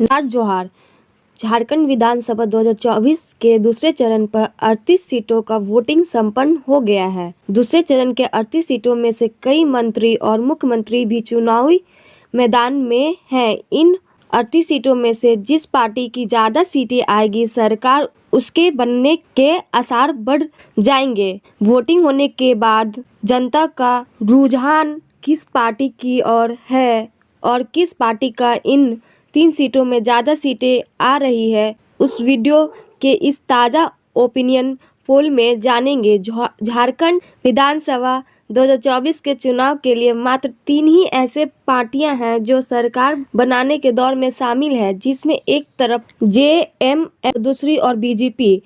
नार जोहार। झारखंड विधानसभा 2024 के दूसरे चरण पर 38 सीटों का वोटिंग संपन्न हो गया है। दूसरे चरण के 38 सीटों में से कई मंत्री और मुख्यमंत्री भी चुनावी मैदान में हैं। इन 38 सीटों में से जिस पार्टी की ज़्यादा सीटें आएगी, सरकार उसके बनने के आसार बढ़ जाएंगे। वोटिंग होने के बाद जनता का रुझान किस पार्टी की ओर है और किस पार्टी का इन 3 सीटों में ज़्यादा सीटें आ रही है, उस वीडियो के इस ताज़ा ओपिनियन पोल में जानेंगे। झारखंड विधानसभा 2024 के चुनाव के लिए मात्र 3 ही ऐसे पार्टियां हैं जो सरकार बनाने के दौर में शामिल है, जिसमें एक तरफ जेएमएम, दूसरी और बीजेपी।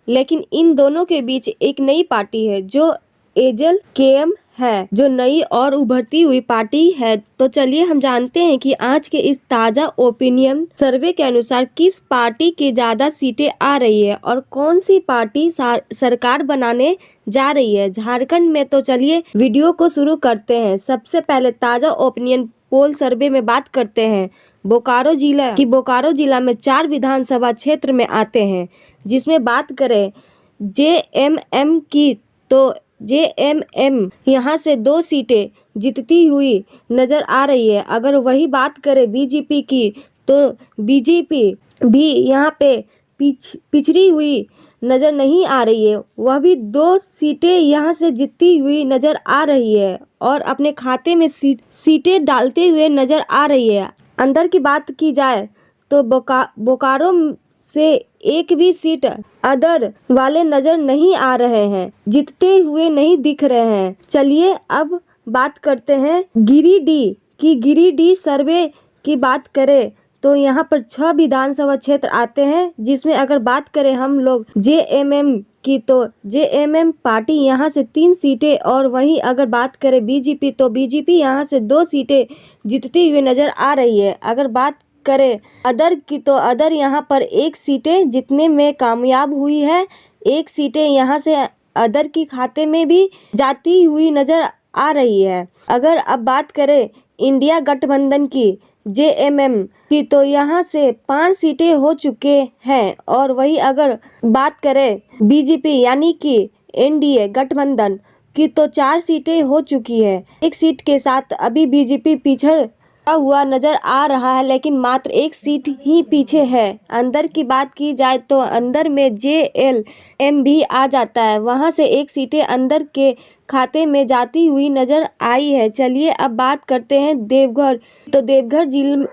लेकिन इन दोनों के बीच एक नई पार्टी है जो एजेएम है, जो नई और उभरती हुई पार्टी है। तो चलिए हम जानते हैं कि आज के इस ताज़ा ओपिनियन सर्वे के अनुसार किस पार्टी की ज़्यादा सीटें आ रही है और कौन सी पार्टी सरकार बनाने जा रही है झारखंड में। तो चलिए वीडियो को शुरू करते हैं। सबसे पहले ताज़ा ओपिनियन पोल सर्वे में बात करते हैं बोकारो जिला में 4 विधानसभा क्षेत्र में आते हैं, जिसमें बात करें जेएमएम की तो जेएमएम यहाँ से 2 सीटें जीतती हुई नजर आ रही है। अगर वही बात करें बीजेपी की तो बीजेपी भी यहाँ पे पिछड़ी हुई नजर नहीं आ रही है। वह भी 2 सीटें यहाँ से जीतती हुई नजर आ रही है और अपने खाते में सीटें डालते हुए नजर आ रही है। अंदर की बात की जाए तो बोकारो से एक भी सीट अदर वाले नजर नहीं आ रहे हैं, जीतते हुए नहीं दिख रहे हैं। चलिए अब बात करते हैं गिरिडीह सर्वे की बात करें तो यहाँ पर 6 विधानसभा क्षेत्र आते हैं, जिसमें अगर बात करें हम लोग जेएमएम की तो जेएमएम पार्टी यहाँ से 3 सीटें और वहीं अगर बात करें बीजेपी तो बीजेपी यहाँ से 2 सीटें जीतती हुई नजर आ रही है। अगर बात करें अदर की तो अदर यहाँ पर 1 सीटें जीतने में कामयाब हुई है। 1 सीटें यहाँ से अदर की खाते में भी जाती हुई नजर आ रही है। अगर अब बात करें इंडिया गठबंधन की जेएमएम की तो यहाँ से 5 सीटें हो चुके हैं और वही अगर बात करें बीजेपी यानी कि एनडीए गठबंधन की तो 4 सीटें हो चुकी है। 1 सीट के साथ अभी बीजेपी पिछड़ हुआ नजर आ रहा है, लेकिन मात्र 1 सीट ही पीछे है। अंदर की बात की जाए तो अंदर में जेएलएम भी आ जाता है, वहां से 1 सीटें अंदर के खाते में जाती हुई नजर आई है। चलिए अब बात करते हैं देवघर। तो देवघर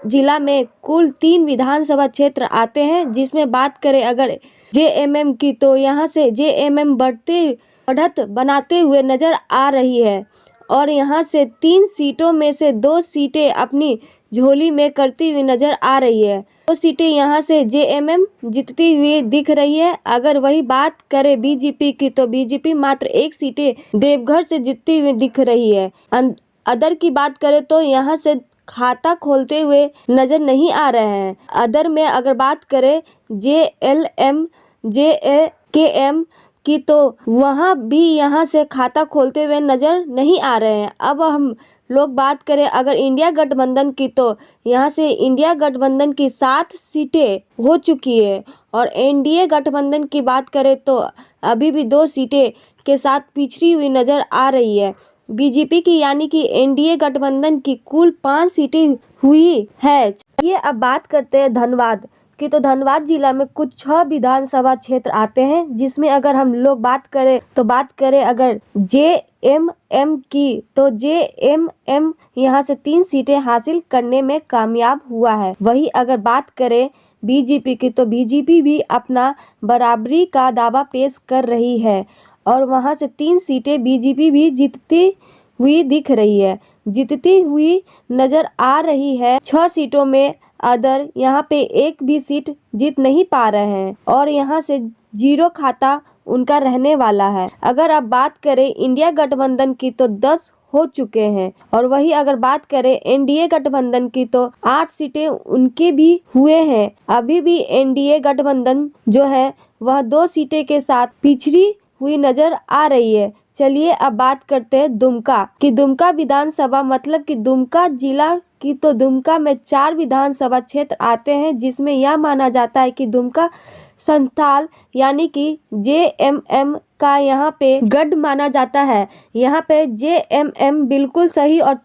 जिला में कुल 3 विधानसभा क्षेत्र आते हैं, जिसमें बात करें अगर जेएमएम की तो यहाँ से जेएमएम बढ़त बनाते हुए नजर आ रही है और यहाँ से 3 सीटों में से 2 सीटें अपनी झोली में करती हुई नजर आ रही है। 2 सीटें यहाँ से जेएमएम जीतती हुई दिख रही है। अगर वही बात करें बीजेपी की तो बीजेपी मात्र 1 सीटें देवघर से जीतती हुई दिख रही है। अदर की बात करें तो यहाँ से खाता खोलते हुए नजर नहीं आ रहे हैं। अदर में अगर बात करें जेएलएम जेकेएम की तो वहाँ भी यहाँ से खाता खोलते हुए नजर नहीं आ रहे हैं। अब हम लोग बात करें अगर इंडिया गठबंधन की तो यहाँ से इंडिया गठबंधन की 7 सीटें हो चुकी है और एनडीए गठबंधन की बात करें तो अभी भी 2 सीटें के साथ पिछड़ी हुई नजर आ रही है। बीजेपी की यानी कि एनडीए गठबंधन की कुल 5 सीटें हुई है। चलिए अब बात करते हैं धनबाद कि तो धनबाद जिला में कुछ 6 विधानसभा क्षेत्र आते हैं, जिसमें अगर हम लोग बात करें अगर जेएमएम की तो जेएमएम यहाँ से 3 सीटें हासिल करने में कामयाब हुआ है। वही अगर बात करें बीजेपी की तो बीजेपी भी अपना बराबरी का दावा पेश कर रही है और वहाँ से 3 सीटें बीजेपी भी जीतती हुई दिख रही है, जीतती हुई नजर आ रही है। 6 सीटों में अदर यहाँ पे 1 भी सीट जीत नहीं पा रहे हैं और यहाँ से 0 खाता उनका रहने वाला है। अगर अब बात करें इंडिया गठबंधन की तो 10 हो चुके हैं और वही अगर बात करें एनडीए गठबंधन की तो 8 सीटें उनके भी हुए हैं। अभी भी एनडीए गठबंधन जो है वह 2 सीटें के साथ पिछड़ी हुई नजर आ रही है। चलिए अब बात करते हैं दुमका कि दुमका विधानसभा मतलब कि दुमका जिला की तो दुमका में 4 विधानसभा क्षेत्र आते हैं, जिसमें यह माना जाता है कि दुमका संथाल यानी कि जेएमएम का यहाँ पे गढ़ माना जाता है। यहाँ पे जेएमएम बिल्कुल सही और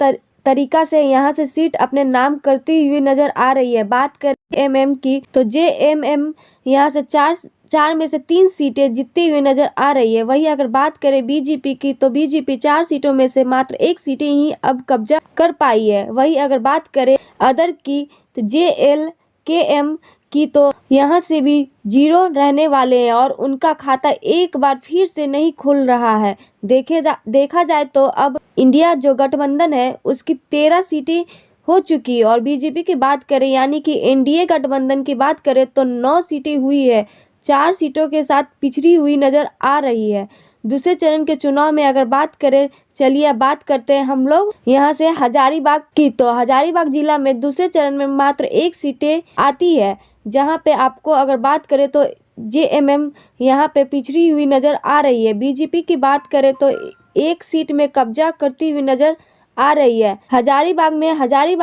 तरीका से यहाँ से सीट अपने नाम करती हुई नजर आ रही है। बात करें एमएम की तो जेएमएम यहाँ से चार में से 3 सीटें जीतती हुई नजर आ रही है। वही अगर बात करें बीजेपी की तो बीजेपी 4 सीटों में से मात्र 1 सीटें ही अब कब्जा कर पाई है। वही अगर बात करें अदर की तो जेएलकेएम की तो यहाँ से भी 0 रहने वाले हैं और उनका खाता एक बार फिर से नहीं खुल रहा है। देखा जाए तो अब इंडिया जो गठबंधन है उसकी 13 सीटें हो चुकी है और बीजेपी की बात करें यानी कि एनडीए गठबंधन की बात करें तो 9 सीटें हुई है, 4 सीटों के साथ पिछड़ी हुई नजर आ रही है। दूसरे चरण के चुनाव में अगर बात करें, चलिए अब बात करते हैं हम लोग यहाँ से हजारीबाग की। तो हजारीबाग जिला में दूसरे चरण में मात्र 1 सीटें आती है, जहाँ पे आपको अगर बात करें तो जेएमएम यहाँ पे पिछड़ी हुई नजर आ रही है। बीजेपी की बात करें तो 1 सीट में कब्जा करती हुई नजर आ रही है। हजारीबाग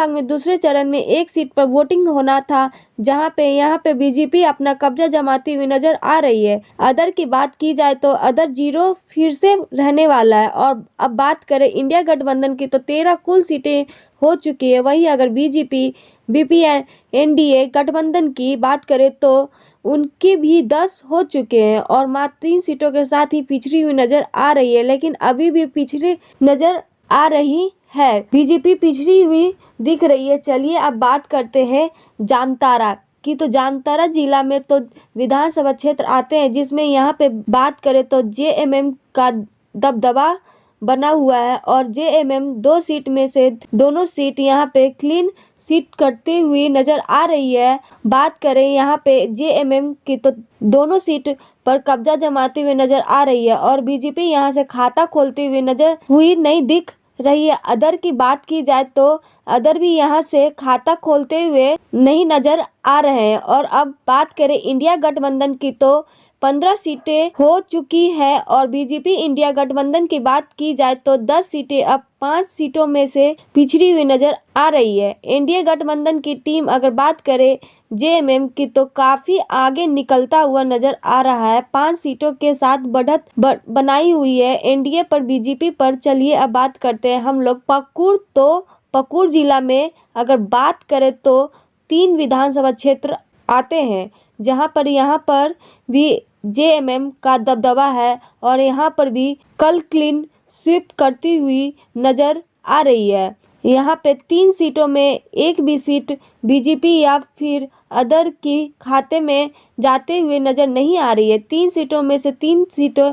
में दूसरे चरण में 1 सीट पर वोटिंग होना था, जहां पे यहाँ पे बीजेपी अपना कब्जा जमाती हुई नजर आ रही है। अदर की बात की जाए तो अदर 0 फिर से रहने वाला है। और अब बात करें इंडिया गठबंधन की तो 13 कुल सीटें हो चुकी है। वही अगर बीजेपी बीपीएन एनडीए गठबंधन की बात करें तो उनके भी 10 हो चुके हैं और मात्र 3 सीटों के साथ ही पिछड़ी हुई नजर आ रही है, लेकिन अभी भी पिछड़ी नजर आ रही है, बीजेपी पिछड़ी हुई दिख रही है। चलिए अब बात करते हैं जामताड़ा की। तो जामताड़ा जिला में तो विधानसभा क्षेत्र आते हैं, जिसमें यहाँ पे बात करें तो जेएमएम का दबदबा बना हुआ है और जेएमएम 2 सीट में से दोनों सीट यहाँ पे क्लीन सीट करती हुई नजर आ रही है। बात करें यहाँ पे जेएमएम की तो दोनों सीट पर कब्जा जमाती हुई नजर आ रही है और बीजेपी यहाँ से खाता खोलती हुई नजर हुई नहीं दिख रही है। अदर की बात की जाए तो अदर भी यहाँ से खाता खोलते हुए नहीं नजर आ रहे हैं। और अब बात करें इंडिया गठबंधन की तो 15 सीटें हो चुकी है और बीजेपी इंडिया गठबंधन की बात की जाए तो 10 सीटें अब 5 सीटों में से पिछड़ी हुई नजर आ रही है। एनडीए गठबंधन की टीम अगर बात करें जेएमएम की तो काफी आगे निकलता हुआ नजर आ रहा है, 5 सीटों के साथ बढ़त बनाई हुई है एनडीए पर बीजेपी पर। चलिए अब बात करते हैं हम लोग पाकुड़। तो पाकुड़ जिला में अगर बात करें तो 3 विधानसभा क्षेत्र आते हैं, जहां पर यहाँ पर भी जेएमएम का दबदबा है और यहाँ पर भी कल क्लीन स्वीप करती हुई नजर आ रही है। यहाँ पे 3 सीटों में 1 भी सीट बीजेपी या फिर अदर की खाते में जाते हुए नजर नहीं आ रही है। 3 सीटों में से 3 सीटों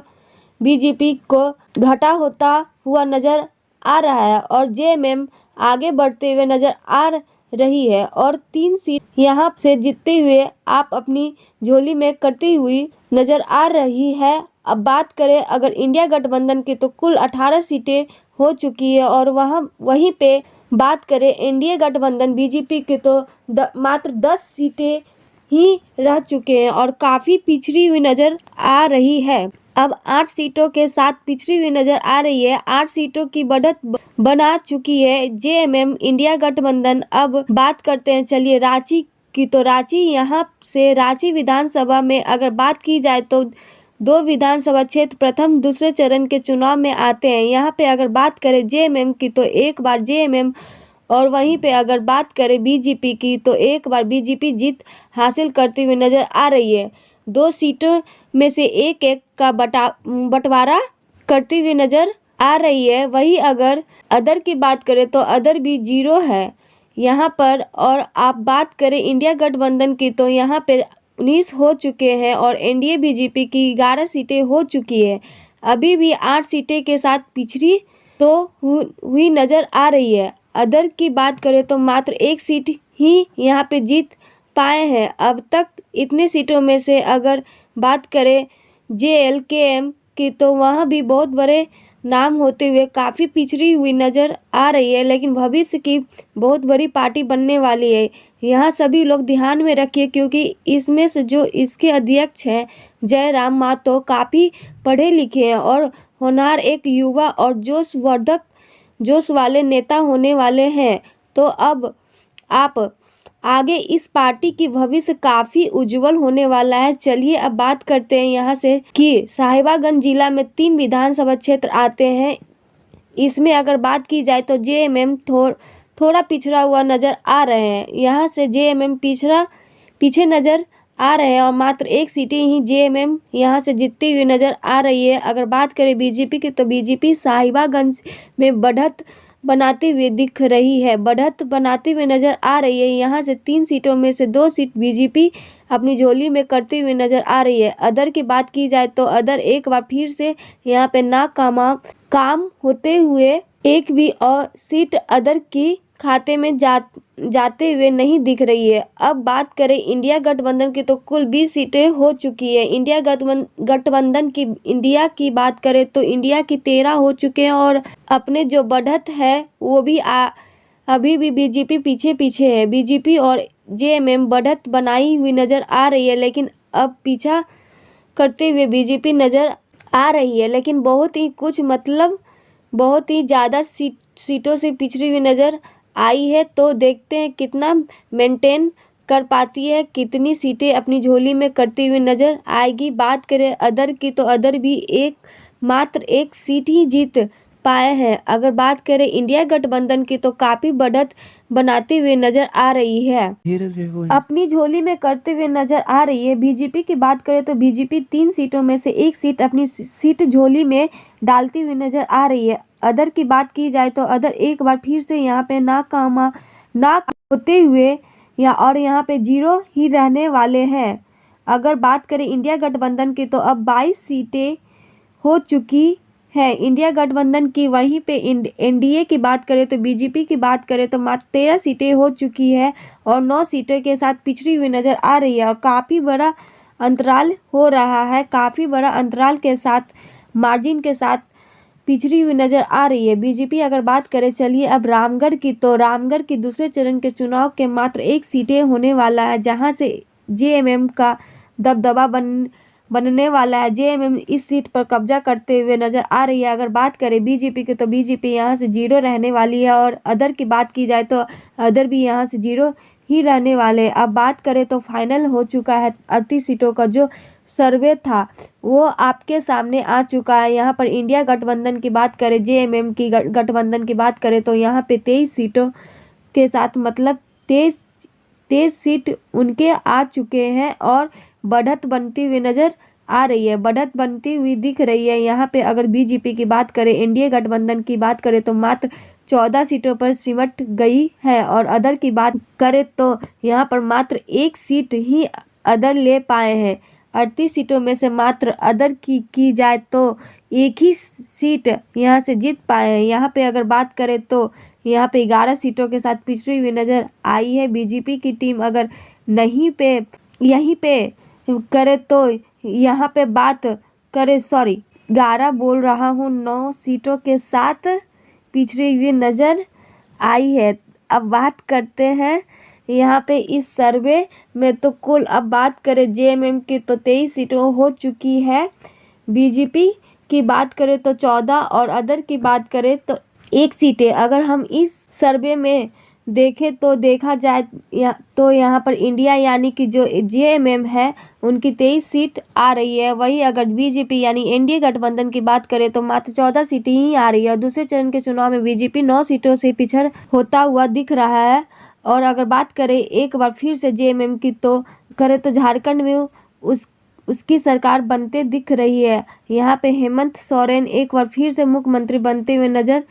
बीजेपी को घटा होता हुआ नजर आ रहा है और जेएमएम आगे बढ़ते हुए नजर आ रही है और 3 सीट यहाँ से जीतते हुए आप अपनी झोली में करती हुई नजर आ रही है। अब बात करें अगर इंडिया गठबंधन की तो कुल 18 सीटें हो चुकी है और वहीं पे बात करें एनडीए गठबंधन बीजेपी की तो मात्र 10 सीटें ही रह चुके हैं और काफी पिछड़ी हुई नजर आ रही है। अब 8 सीटों के साथ पिछड़ी हुई नजर आ रही है। 8 सीटों की बढ़त बना चुकी है जेएमएम इंडिया गठबंधन। अब बात करते हैं चलिए रांची की। तो यहाँ से रांची विधानसभा में अगर बात की जाए तो 2 विधानसभा क्षेत्र प्रथम दूसरे चरण के चुनाव में आते हैं। यहाँ पे अगर बात करें जेएमएम की तो एक बार जेएमएम और वहीं पे अगर बात करें बीजेपी की तो एक बार बीजेपी जीत हासिल करती हुई नजर आ रही है। 2 सीटों में से एक का बंटवारा करती हुई नजर आ रही है। वही अगर अदर की बात करें तो अदर भी 0 है यहाँ पर। और आप बात करें इंडिया गठबंधन की तो यहाँ पे 19 हो चुके हैं और एनडीए बीजेपी की 11 सीटें हो चुकी है। अभी भी 8 सीटें के साथ पिछड़ी तो हुई नजर आ रही है। अदर की बात करें तो मात्र 1 सीट ही यहाँ पे जीत पाए हैं अब तक। इतने सीटों में से अगर बात करें जेएलकेएम की तो वहाँ भी बहुत बड़े नाम होते हुए काफ़ी पिछड़ी हुई नज़र आ रही है, लेकिन भविष्य की बहुत बड़ी पार्टी बनने वाली है। यहाँ सभी लोग ध्यान में रखिए क्योंकि इसमें से जो इसके अध्यक्ष हैं जयराम मातो काफ़ी पढ़े लिखे हैं और होनहार एक युवा और जोश वाले नेता होने वाले हैं। तो अब आप आगे इस पार्टी की भविष्य काफी उज्जवल होने वाला है। चलिए अब बात करते हैं यहाँ से कि साहिबगंज जिला में 3 विधानसभा क्षेत्र आते हैं। इसमें अगर बात की जाए तो जेएमएम थोड़ा पिछड़ा हुआ नजर आ रहे हैं। यहाँ से जेएमएम पीछे नजर आ रहे हैं और मात्र 1 सीटें ही जेएमएम यहाँ से जीतती हुई नजर आ रही है। अगर बात करें बीजेपी की तो बीजेपी साहिबगंज में बढ़त बनाते हुए दिख रही है, बढ़त बनाते हुए नजर आ रही है। यहाँ से 3 सीटों में से 2 सीट बीजेपी अपनी झोली में करते हुए नजर आ रही है। अदर की बात की जाए तो अदर एक बार फिर से यहाँ पे काम होते हुए एक भी और सीट अदर की खाते में जाते हुए नहीं दिख रही है। अब बात करें इंडिया गठबंधन की तो कुल 20 सीटें हो चुकी है। गठबंधन इंडिया की बात करें तो इंडिया की 13 हो चुके हैं और अपने जो बढ़त है वो भी अभी भी बीजेपी पीछे है। बीजेपी और जेएमएम बढ़त बनाई हुई नजर आ रही है, लेकिन अब पीछा करते हुए बीजेपी नजर आ रही है, लेकिन बहुत ही ज़्यादा सीटों से पिछड़ी हुई नज़र आई है। तो देखते हैं कितना मेंटेन कर पाती है, कितनी सीटें अपनी झोली में करती हुई नज़र आएगी। बात करें अदर की तो अदर भी मात्र एक सीट ही जीत पाए हैं। अगर बात करें इंडिया गठबंधन की तो काफ़ी बढ़त बनाते हुए नज़र आ रही है, अपनी झोली में करते हुए नज़र आ रही है। बीजेपी की बात करें तो बीजेपी 3 सीटों में से 1 सीट अपनी सीट झोली में डालती हुई नज़र आ रही है। अदर की बात की जाए तो अदर एक बार फिर से यहाँ पे नाकाम होते हुए यहाँ पे 0 ही रहने वाले हैं। अगर बात करें इंडिया गठबंधन की तो अब 22 सीटें हो चुकी है इंडिया गठबंधन की। वहीं पे एनडीए की बात करें तो बीजेपी की बात करें तो मात्र 13 सीटें हो चुकी है और 9 सीटों के साथ पिछड़ी हुई नज़र आ रही है और काफ़ी बड़ा अंतराल हो रहा है, काफ़ी बड़ा अंतराल के साथ मार्जिन के साथ पिछड़ी हुई नज़र आ रही है बीजेपी। अगर बात करें चलिए अब रामगढ़ की तो रामगढ़ की दूसरे चरण के चुनाव के मात्र 1 सीटें होने वाला है, जहां से जेएमएम का दबदबा बनने वाला है। जेएमएम इस सीट पर कब्जा करते हुए नजर आ रही है। अगर बात करें बीजेपी की तो बीजेपी यहां से 0 रहने वाली है और अदर की बात की जाए तो अदर भी यहां से 0 ही रहने वाले। अब बात करें तो फाइनल हो चुका है 38 सीटों का जो सर्वे था वो आपके सामने आ चुका है। यहाँ पर इंडिया गठबंधन की बात करें, जेएमएम की गठबंधन की बात करें तो यहाँ पे 23 सीटों के साथ मतलब 23 सीट उनके आ चुके हैं और बढ़त बनती हुई नज़र आ रही है, बढ़त बनती हुई दिख रही है। यहाँ पे अगर बीजेपी की बात करें, एनडीए गठबंधन की बात करें तो मात्र 14 सीटों पर सिमट गई है और अदर की बात करें तो यहाँ पर मात्र 1 सीट ही अदर ले पाए हैं। 38 सीटों में से मात्र अदर की जाए तो 1 ही सीट यहाँ से जीत पाए हैं। यहाँ पे अगर बात करें तो यहाँ पे 11 सीटों के साथ पिछड़ी हुई नज़र आई है बीजेपी की टीम। अगर यहीं पे करें तो यहाँ पे बात करें 11 बोल रहा हूँ, 9 सीटों के साथ पिछड़ी हुई नज़र आई है। अब बात करते हैं यहाँ पे इस सर्वे में तो कुल अब बात करें जेएमएम की तो 23 सीटों हो चुकी है, बीजेपी की बात करें तो 14 और अदर की बात करें तो 1 सीटें। अगर हम इस सर्वे में देखें तो देखा जाए तो यहाँ पर इंडिया यानी कि जो जेएमएम है उनकी 23 सीट आ रही है। वही अगर बीजेपी यानी एनडीए गठबंधन की बात करें तो मात्र 14 सीटें ही आ रही है। दूसरे चरण के चुनाव में बीजेपी 9 सीटों से पिछड़ होता हुआ दिख रहा है। और अगर बात करें एक बार फिर से जेएमएम की तो करें तो झारखंड में उसकी सरकार बनते दिख रही है। यहाँ पे हेमंत सोरेन एक बार फिर से मुख्यमंत्री बनते हुए नजर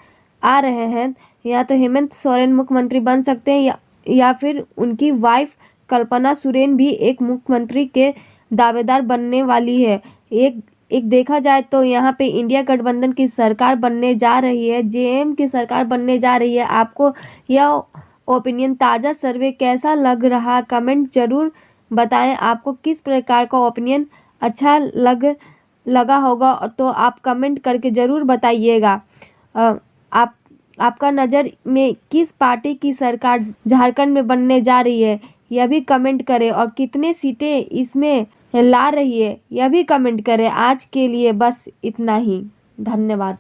आ रहे हैं। या तो हेमंत सोरेन मुख्यमंत्री बन सकते हैं या फिर उनकी वाइफ कल्पना सोरेन भी एक मुख्यमंत्री के दावेदार बनने वाली है। एक देखा जाए तो यहाँ पे इंडिया गठबंधन की सरकार बनने जा रही है, जेएम की सरकार बनने जा रही है। आपको यह ओपिनियन ताज़ा सर्वे कैसा लग रहा, कमेंट जरूर बताएं। आपको किस प्रकार का ओपिनियन अच्छा लगा होगा तो आप कमेंट करके ज़रूर बताइएगा। आपका नज़र में किस पार्टी की सरकार झारखंड में बनने जा रही है यह भी कमेंट करें और कितने सीटें इसमें ला रही है यह भी कमेंट करें। आज के लिए बस इतना ही, धन्यवाद।